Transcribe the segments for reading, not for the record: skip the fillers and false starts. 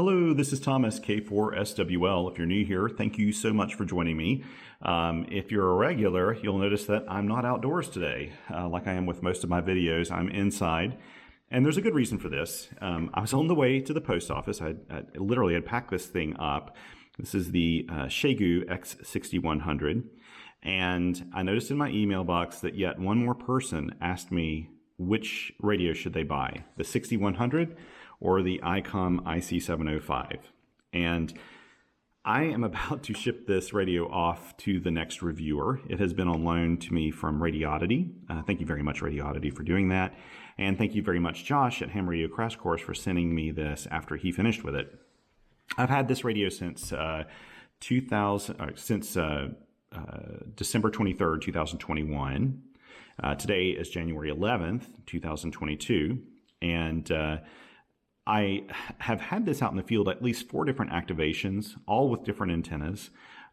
Hello, this is Thomas, K4SWL. If you're new here, thank you so much for joining me. If you're a regular, you'll notice that I'm not outdoors today, like I am with most of my videos. I'm inside, and there's a good reason for this. I was on the way to the post office. I literally had packed this thing up. This is the Xiegu X6100, and I noticed in my email box that yet one more person asked me which radio should they buy, the 6100 or the Icom IC-705. And I am about to ship this radio off to the next reviewer. It has been on loan to me from Radioddity. Thank you very much, Radioddity, for doing that. And thank you very much, Josh at Ham Radio Crash Course, for sending me this after he finished with it. I've had this radio since December 23rd, 2021. Today is January 11th, 2022. And I have had this out in the field at least 4 different activations, all with different antennas.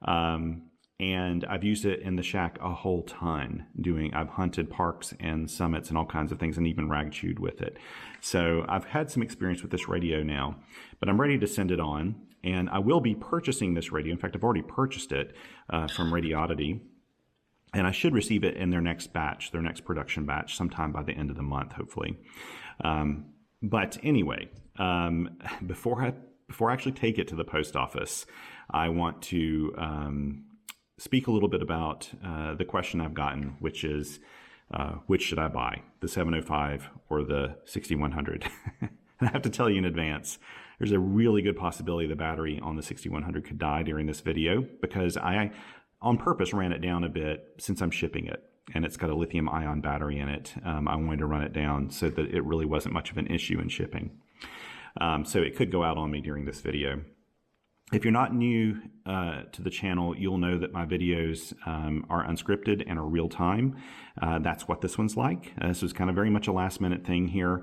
And I've used it in the shack a whole ton. I've hunted parks and summits and all kinds of things, and even rag chewed with it. So I've had some experience with this radio now, but I'm ready to send it on. And I will be purchasing this radio. In fact, I've already purchased it from Radioddity. And I should receive it in their next batch, their next production batch, sometime by the end of the month, hopefully. But anyway, before I actually take it to the post office, I want to speak a little bit about the question I've gotten, which is, which should I buy, the 705 or the 6100? And I have to tell you in advance, there's a really good possibility the battery on the 6100 could die during this video, because I, on purpose, ran it down a bit since I'm shipping it. And it's got a lithium ion battery in it. I wanted to run it down so that it really wasn't much of an issue in shipping. So it could go out on me during this video. If you're not new to the channel, you'll know that my videos are unscripted and are real time. That's what this one's like. This was kind of very much a last minute thing here.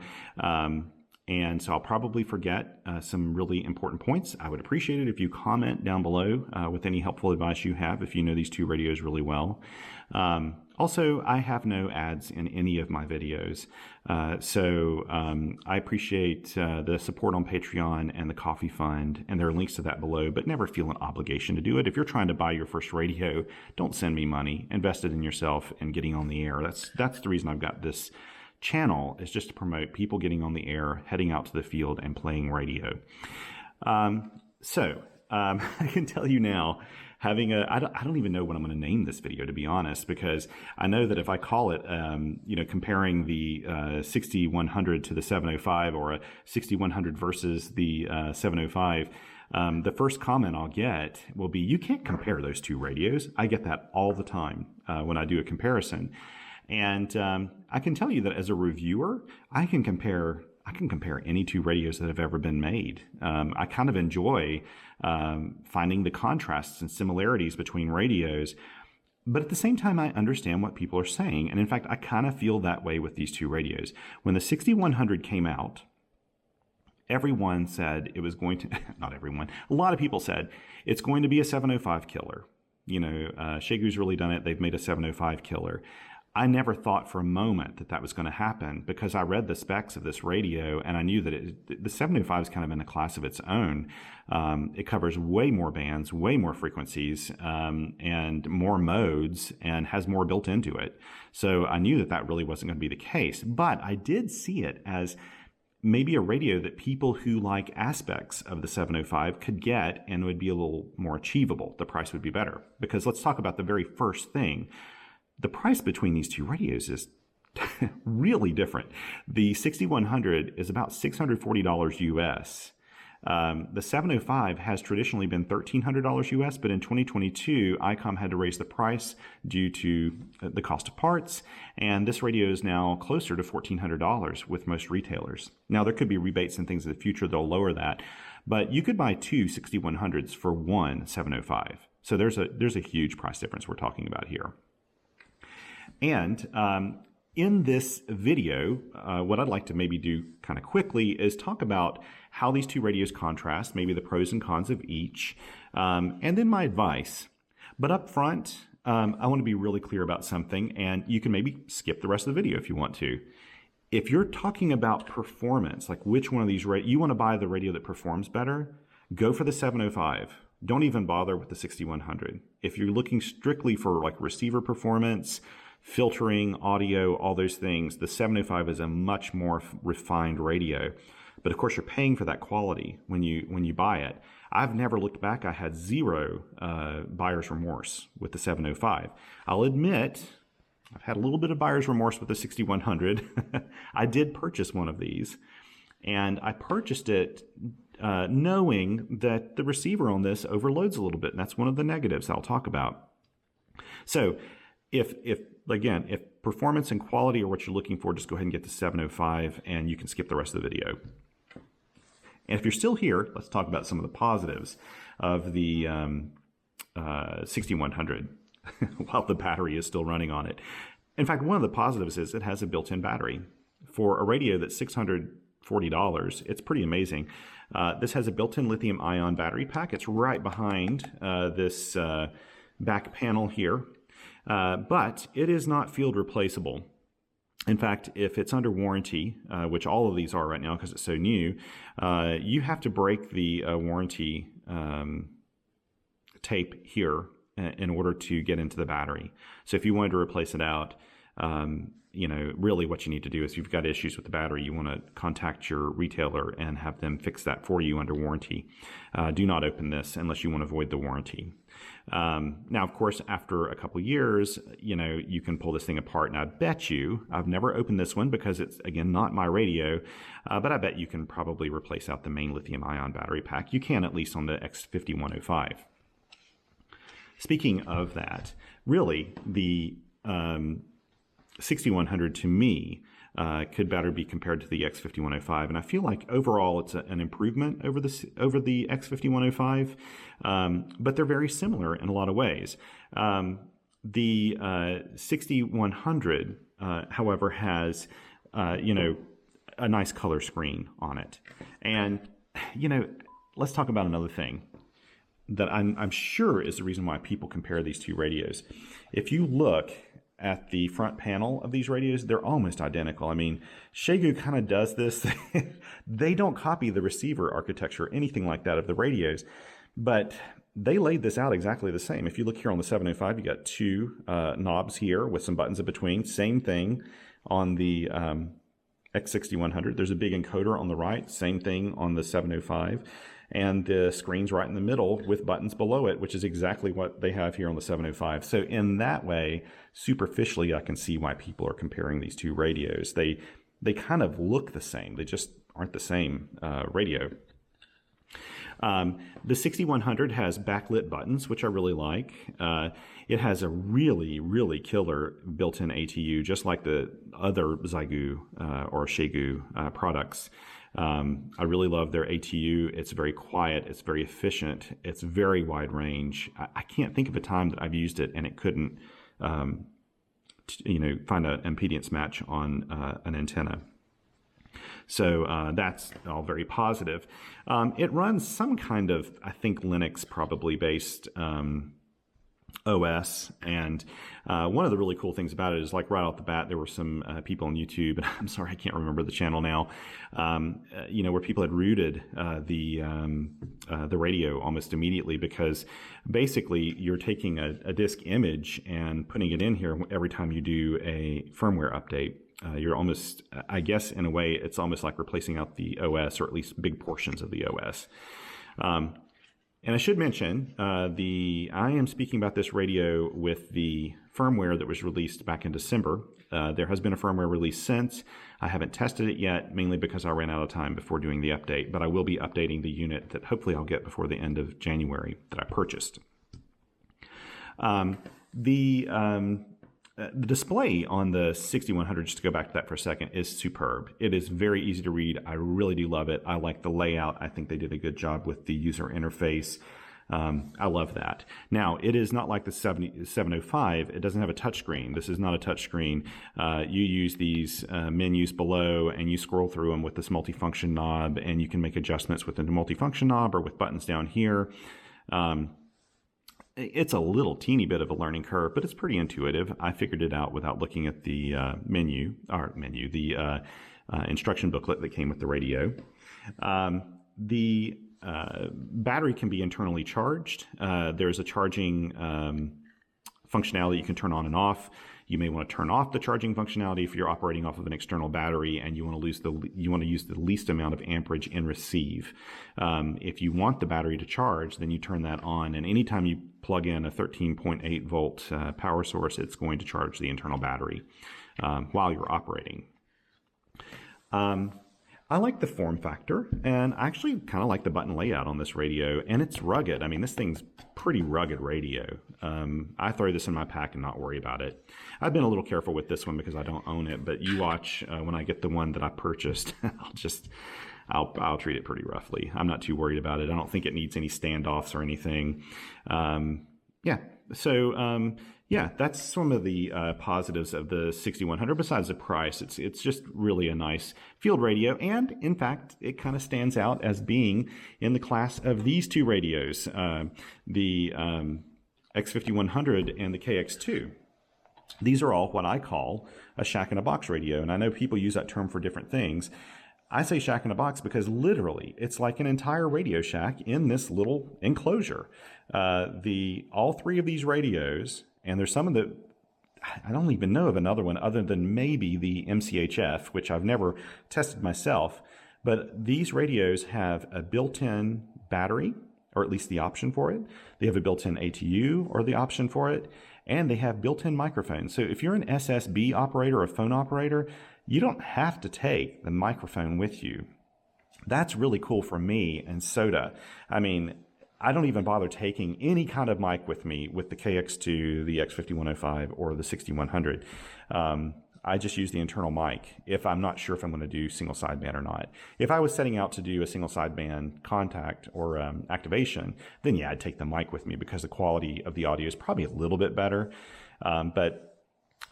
And so I'll probably forget some really important points. I would appreciate it if you comment down below with any helpful advice you have, if you know these 2 radios really well. Also, I have no ads in any of my videos. So I appreciate the support on Patreon and the Coffee Fund, and there are links to that below, but never feel an obligation to do it. If you're trying to buy your first radio, don't send me money. Invest it in yourself and getting on the air. That's the reason I've got this channel, is just to promote people getting on the air, heading out to the field, and playing radio. I can tell you now, I don't even know what I'm going to name this video, to be honest, because I know that if I call it, comparing the 6100 to the 705, or a 6100 versus the 705, the first comment I'll get will be, "You can't compare those 2 radios." I get that all the time when I do a comparison. And I can tell you that as a reviewer, I can compare any 2 radios that have ever been made. I kind of enjoy finding the contrasts and similarities between radios, but at the same time, I understand what people are saying. And in fact, I kind of feel that way with these 2 radios. When the 6100 came out, everyone said it was going to, not everyone, a lot of people said it's going to be a 705 killer. Xiegou's really done it. They've made a 705 killer. I never thought for a moment that that was going to happen, because I read the specs of this radio and I knew that the 705 is kind of in a class of its own. It covers way more bands, way more frequencies, and more modes, and has more built into it. So I knew that that really wasn't going to be the case, but I did see it as maybe a radio that people who like aspects of the 705 could get, and would be a little more achievable. The price would be better, because let's talk about the very first thing. The price between these 2 radios is really different. The 6100 is about $640 US. The 705 has traditionally been $1,300 US, but in 2022, Icom had to raise the price due to the cost of parts, and this radio is now closer to $1,400 with most retailers. Now, there could be rebates and things in the future that'll lower that, but you could buy 2 6100s for one 705. So there's a huge price difference we're talking about here. And in this video, what I'd like to maybe do kind of quickly is talk about how these 2 radios contrast, maybe the pros and cons of each, and then my advice. But up front, I want to be really clear about something, and you can maybe skip the rest of the video if you want to. if you're talking about performance, like which one of these, you want to buy the radio that performs better, go for the 705. Don't even bother with the 6100. If you're looking strictly for like receiver performance, filtering, audio, all those things, the 705 is a much more refined radio. But of course, you're paying for that quality when you buy it. I've never looked back. I had zero buyer's remorse with the 705. I'll admit, I've had a little bit of buyer's remorse with the 6100. I did purchase one of these, and I purchased it knowing that the receiver on this overloads a little bit, and that's one of the negatives I'll talk about. So if performance and quality are what you're looking for, just go ahead and get the 705, and you can skip the rest of the video. And if you're still here, let's talk about some of the positives of the 6100 while the battery is still running on it. In fact, one of the positives is it has a built-in battery. For a radio that's $640, it's pretty amazing. This has a built-in lithium-ion battery pack. It's right behind this back panel here, but it is not field replaceable. In fact, if it's under warranty, which all of these are right now because it's so new, you have to break the warranty tape here in order to get into the battery. So if you wanted to replace it out, really what you need to do is if you've got issues with the battery, you want to contact your retailer and have them fix that for you under warranty. Do not open this unless you want to avoid the warranty. Now, of course, after a couple years, you can pull this thing apart. And I bet you, I've never opened this one because it's, again, not my radio, but I bet you can probably replace out the main lithium-ion battery pack. You can, at least on the X6100. Speaking of that, really, the 6100 to me could better be compared to the X5105, and I feel like overall it's an improvement over the X5105, but they're very similar in a lot of ways. The 6100, however, has a nice color screen on it, and let's talk about another thing that I'm sure is the reason why people compare these two radios. If you look at the front panel of these radios, they're almost identical. I mean, Xiegu kind of does this. They don't copy the receiver architecture or anything like that of the radios, but they laid this out exactly the same. If you look here on the 705, you got two knobs here with some buttons in between. Same thing on the X6100. There's a big encoder on the right. Same thing on the 705. And the screen's right in the middle with buttons below it, which is exactly what they have here on the 705. So in that way, superficially, I can see why people are comparing these two radios. They kind of look the same. They just aren't the same radio. The 6100 has backlit buttons, which I really like. It has a really, really killer built-in ATU, just like the other Xiegu or Xiegu products. I really love their ATU. It's very quiet. It's very efficient. It's very wide range. I can't think of a time that I've used it and it couldn't, find an impedance match on an antenna. So that's all very positive. It runs some kind of, I think, Linux probably based OS, and one of the really cool things about it is, like, right off the bat, there were some people on YouTube, and I'm sorry I can't remember the channel now, where people had rooted the radio almost immediately, because basically you're taking a disk image and putting it in here every time you do a firmware update. You're almost, I guess in a way, it's almost like replacing out the OS, or at least big portions of the OS. And I should mention, I am speaking about this radio with the firmware that was released back in December. There has been a firmware release since. I haven't tested it yet, mainly because I ran out of time before doing the update, but I will be updating the unit that hopefully I'll get before the end of January that I purchased. The display on the 6100, just to go back to that for a second, is superb. It is very easy to read. I really do love it. I like the layout. I think they did a good job with the user interface. I love that. Now, it is not like the 705. It doesn't have a touchscreen. This is not a touchscreen. You use these menus below, and you scroll through them with this multifunction knob, and you can make adjustments with the multifunction knob or with buttons down here. it's a little teeny bit of a learning curve, but it's pretty intuitive. I figured it out without looking at the the instruction booklet that came with the radio. The battery can be internally charged. There's a charging functionality you can turn on and off. You may want to turn off the charging functionality if you're operating off of an external battery and you want to use the least amount of amperage in receive. If you want the battery to charge, then you turn that on, and anytime you plug in a 13.8 volt power source, it's going to charge the internal battery while you're operating. I like the form factor, and I actually kind of like the button layout on this radio, and it's rugged. I mean, this thing's pretty rugged radio. I throw this in my pack and not worry about it. I've been a little careful with this one because I don't own it, but you watch when I get the one that I purchased, I'll treat it pretty roughly. I'm not too worried about it. I don't think it needs any standoffs or anything. Yeah, that's some of the positives of the 6100. Besides the price, it's just really a nice field radio, and in fact, it kind of stands out as being in the class of these two radios, the X6100 and the KX2. These are all what I call a shack-in-a-box radio, and I know people use that term for different things. I say shack in a box because literally it's like an entire Radio Shack in this little enclosure. All three of these radios, and there's some of the, I don't even know of another one other than maybe the MCHF, which I've never tested myself, but these radios have a built-in battery, or at least the option for it. They have a built-in ATU or the option for it, and they have built-in microphones. So if you're an SSB operator or a phone operator, you don't have to take the microphone with you. That's really cool for me and Soda. I mean, I don't even bother taking any kind of mic with me with the KX2, the X5105, or the 6100. I just use the internal mic if I'm not sure if I'm going to do single sideband or not. If I was setting out to do a single sideband contact or activation, then yeah, I'd take the mic with me because the quality of the audio is probably a little bit better. But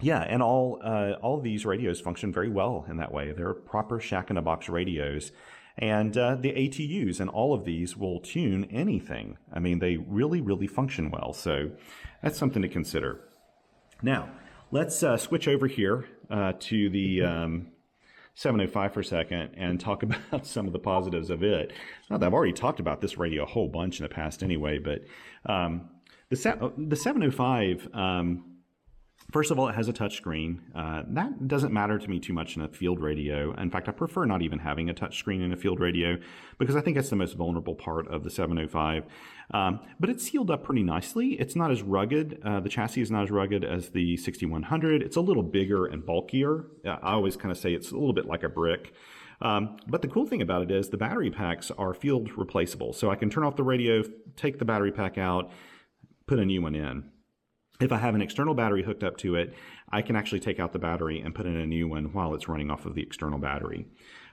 yeah, and all of these radios function very well in that way. They're proper shack-in-a-box radios. And the ATUs and all of these will tune anything. I mean, they really, really function well. So that's something to consider. Now, let's switch over here to the 705 for a second and talk about some of the positives of it. Not that I've already talked about this radio a whole bunch in the past anyway, but the 705, first of all, it has a touch screen. That doesn't matter to me too much in a field radio. In fact, I prefer not even having a touch screen in a field radio because I think that's the most vulnerable part of the 705. But it's sealed up pretty nicely. It's not as rugged. The chassis is not as rugged as the 6100. It's a little bigger and bulkier. I always kind of say it's a little bit like a brick. But the cool thing about it is the battery packs are field replaceable. So I can turn off the radio, take the battery pack out, put a new one in. If I have an external battery hooked up to it, I can actually take out the battery and put in a new one while it's running off of the external battery.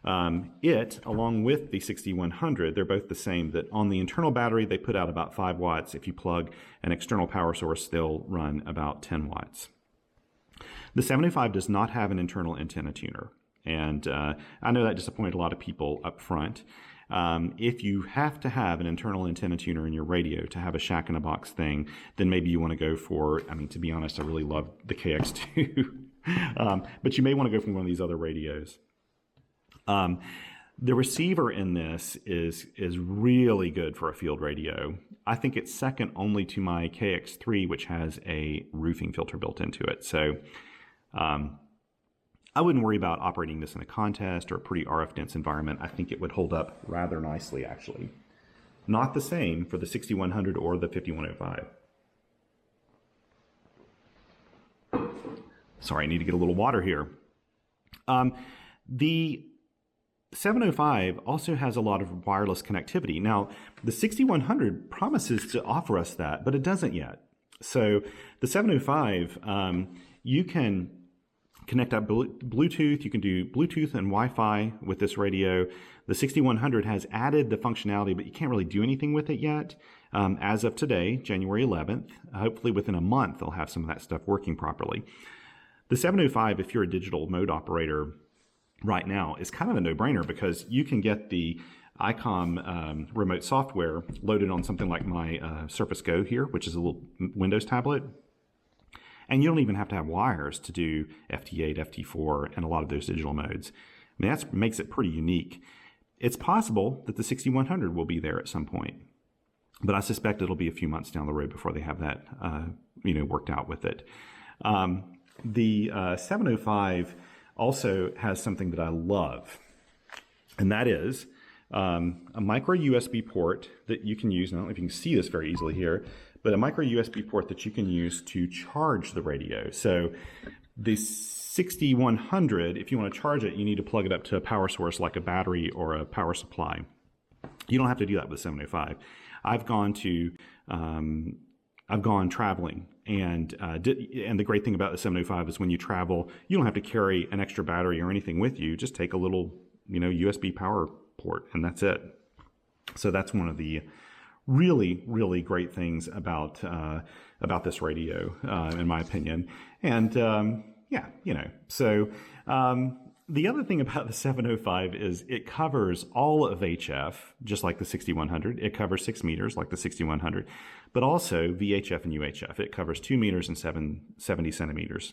Along with the 6100, they're both the same, that on the internal battery, they put out about 5 watts. If you plug an external power source, they'll run about 10 watts. The 705 does not have an internal antenna tuner. And I know that disappointed a lot of people up front. If you have to have an internal antenna tuner in your radio to have a shack-in-a-box thing, then maybe you want to go for, I mean, to be honest, I really love the KX2. But you may want to go for one of these other radios. The receiver in this is really good for a field radio. I think it's second only to my KX3, which has a roofing filter built into it. So I wouldn't worry about operating this in a contest or a pretty RF-dense environment. I think it would hold up rather nicely, actually. Not the same for the 6100 or the 5105. Sorry, I need to get a little water here. The 705 also has a lot of wireless connectivity. Now, the 6100 promises to offer us that, but it doesn't yet. So the 705, you can connect up Bluetooth. You can do Bluetooth and Wi-Fi with this radio. The 6100 has added the functionality, but you can't really do anything with it yet. As of today, January 11th, hopefully within a month, they'll have some of that stuff working properly. The 705, if you're a digital mode operator right now, is kind of a no-brainer because you can get the Icom remote software loaded on something like my Surface Go here, which is a little Windows tablet. And you don't even have to have wires to do FT8, FT4, and a lot of those digital modes. I mean, that makes it pretty unique. It's possible that the 6100 will be there at some point, but I suspect it'll be a few months down the road before they have that, worked out with it. The 705 also has something that I love, and that is a micro USB port that you can use. I don't know if you can see this very easily here, but a micro USB port that you can use to charge the radio. So the 6100, if you want to charge it, you need to plug it up to a power source like a battery or a power supply. You don't have to do that with 705. I've gone traveling, and the great thing about the 705 is when you travel, you don't have to carry an extra battery or anything with you. Just take a little, USB power port, and that's it. So that's one of the really, really great things about this radio, in my opinion. And the other thing about the 705 is it covers all of HF, just like the 6100. It covers 6 meters, like the 6100, but also VHF and UHF. It covers 2 meters and 70 centimeters.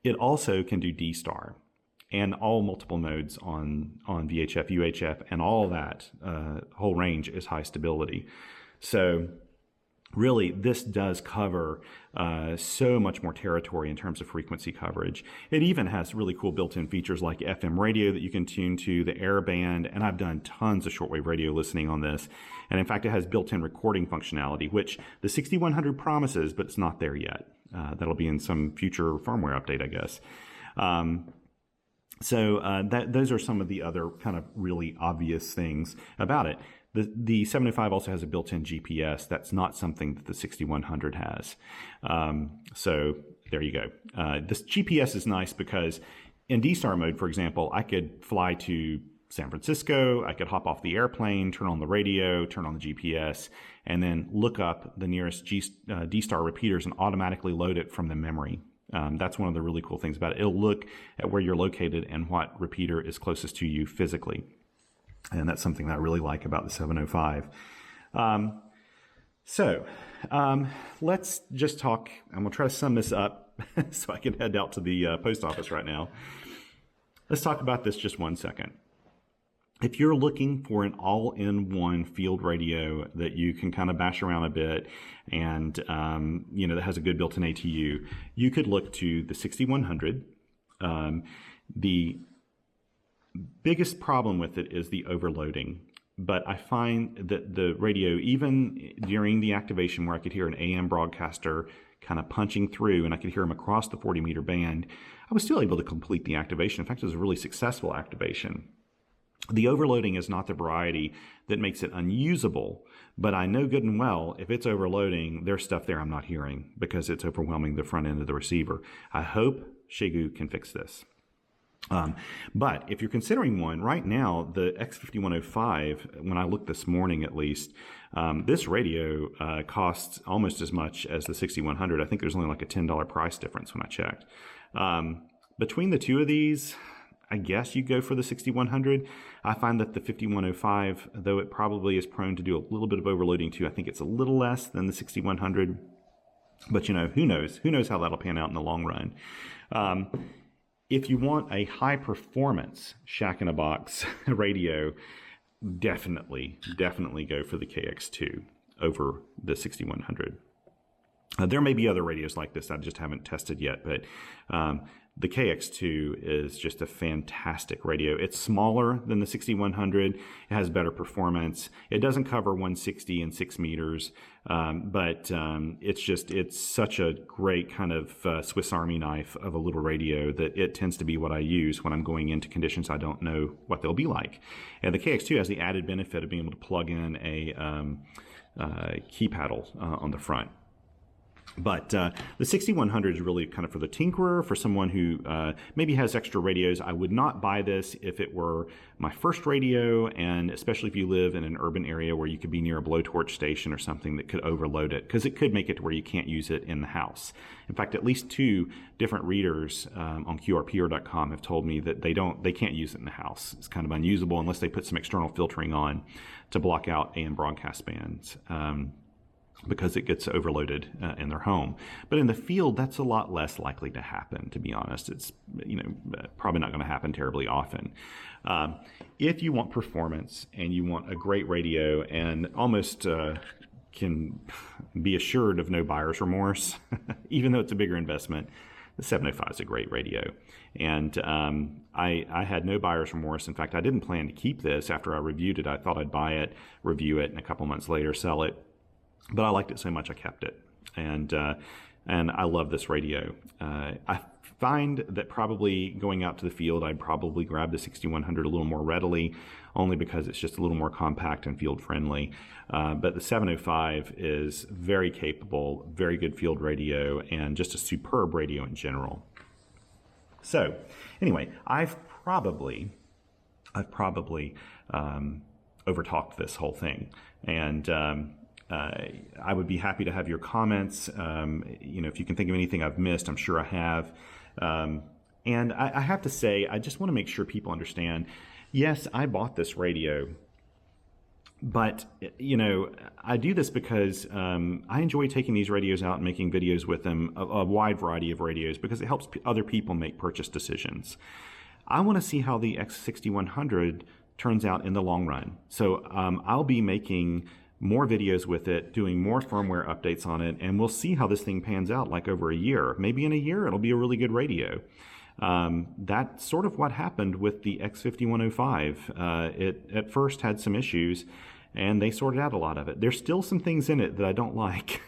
It also can do D-Star and all multiple modes on VHF, UHF, and all that whole range is high stability. So really, this does cover so much more territory in terms of frequency coverage. It even has really cool built-in features like FM radio that you can tune to, the air band, and I've done tons of shortwave radio listening on this. And in fact, it has built-in recording functionality, which the 6100 promises, but it's not there yet. That'll be in some future firmware update, I guess. Those are some of the other kind of really obvious things about it. The 705 also has a built-in GPS. That's not something that the 6100 has. So there you go. This GPS is nice because in D-Star mode, for example, I could fly to San Francisco, I could hop off the airplane, turn on the radio, turn on the GPS, and then look up the nearest D-Star repeaters and automatically load it from the memory. That's one of the really cool things about it. It'll look at where you're located and what repeater is closest to you physically. And that's something that I really like about the 705. Let's just talk. I'm going to try to sum this up so I can head out to the post office right now. Let's talk about this just 1 second. If you're looking for an all-in-one field radio that you can kind of bash around a bit and, that has a good built-in ATU, you could look to the 6100. The biggest problem with it is the overloading, but I find that the radio, even during the activation where I could hear an AM broadcaster kind of punching through and I could hear them across the 40-meter band, I was still able to complete the activation. In fact, it was a really successful activation. The overloading is not the variety that makes it unusable, but I know good and well if it's overloading, there's stuff there I'm not hearing because it's overwhelming the front end of the receiver. I hope Xiegu can fix this. But if you're considering one, right now, the X6100, when I looked this morning at least, this radio costs almost as much as the 6100. I think there's only like a $10 price difference when I checked. Between the two of these, I guess you go for the 6100. I find that the 5105, though it probably is prone to do a little bit of overloading too, I think it's a little less than the 6100. But who knows? Who knows how that'll pan out in the long run? If you want a high performance Shack-in-a-Box radio, definitely go for the KX2 over the 6100. There may be other radios like this I just haven't tested yet, but the KX2 is just a fantastic radio. It's smaller than the 6100. It has better performance. It doesn't cover 160 and 6 meters, but it's such a great kind of Swiss Army knife of a little radio that it tends to be what I use when I'm going into conditions I don't know what they'll be like. And the KX2 has the added benefit of being able to plug in a key paddle on the front. But the 6100 is really kind of for the tinkerer, for someone who maybe has extra radios. I would not buy this if it were my first radio, and especially if you live in an urban area where you could be near a blowtorch station or something that could overload it, because it could make it to where you can't use it in the house. In fact, at least 2 different readers on QRPR.com have told me that they can't use it in the house. It's kind of unusable unless they put some external filtering on to block out AM broadcast bands. Because it gets overloaded in their home. But in the field, that's a lot less likely to happen, to be honest. It's probably not going to happen terribly often. If you want performance and you want a great radio and almost can be assured of no buyer's remorse, even though it's a bigger investment, the 705 is a great radio. And I had no buyer's remorse. In fact, I didn't plan to keep this after I reviewed it. I thought I'd buy it, review it, and a couple months later sell it. But I liked it so much I kept it, and I love this radio. I find that probably going out to the field, I'd probably grab the 6100 a little more readily, only because it's just a little more compact and field friendly. But the 705 is very capable, very good field radio, and just a superb radio in general. So anyway, I've probably overtalked this whole thing, and I would be happy to have your comments. If you can think of anything I've missed, I'm sure I have. And I have to say, I just want to make sure people understand, yes, I bought this radio, but, I do this because I enjoy taking these radios out and making videos with them, a wide variety of radios, because it helps other people make purchase decisions. I want to see how the X6100 turns out in the long run. So I'll be making more videos with it, doing more firmware updates on it, and we'll see how this thing pans out like over a year. Maybe in a year it'll be a really good radio. That's sort of what happened with the X6100. It at first had some issues, and they sorted out a lot of it. There's still some things in it that I don't like,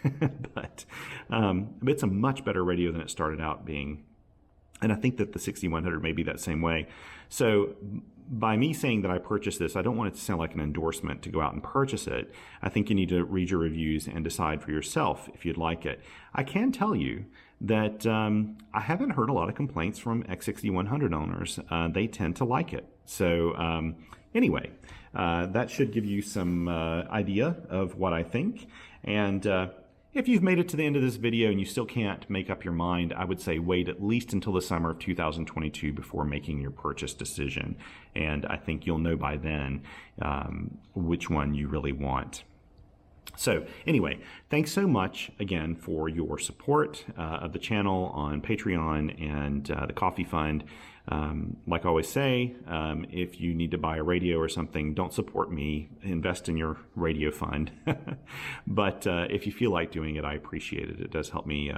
but it's a much better radio than it started out being. And I think that the 6100 may be that same way. So by me saying that I purchased this, I don't want it to sound like an endorsement to go out and purchase it. I think you need to read your reviews and decide for yourself if you'd like it. I can tell you that I haven't heard a lot of complaints from X6100 owners. They tend to like it. So anyway, that should give you some idea of what I think. And if you've made it to the end of this video and you still can't make up your mind, I would say wait at least until the summer of 2022 before making your purchase decision. And I think you'll know by then which one you really want. So anyway, thanks so much again for your support of the channel on Patreon and the Coffee Fund. Like I always say, if you need to buy a radio or something, don't support me. Invest in your radio fund. But if you feel like doing it, I appreciate it. It does help me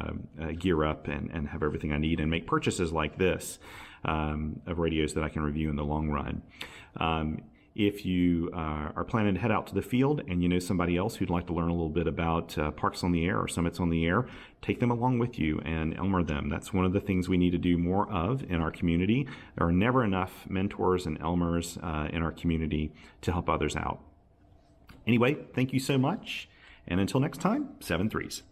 gear up and have everything I need and make purchases like this of radios that I can review in the long run. If you are planning to head out to the field and you know somebody else who'd like to learn a little bit about Parks on the Air or Summits on the Air, take them along with you and Elmer them. That's one of the things we need to do more of in our community. There are never enough mentors and Elmers in our community to help others out. Anyway, thank you so much. And until next time, 7 3s.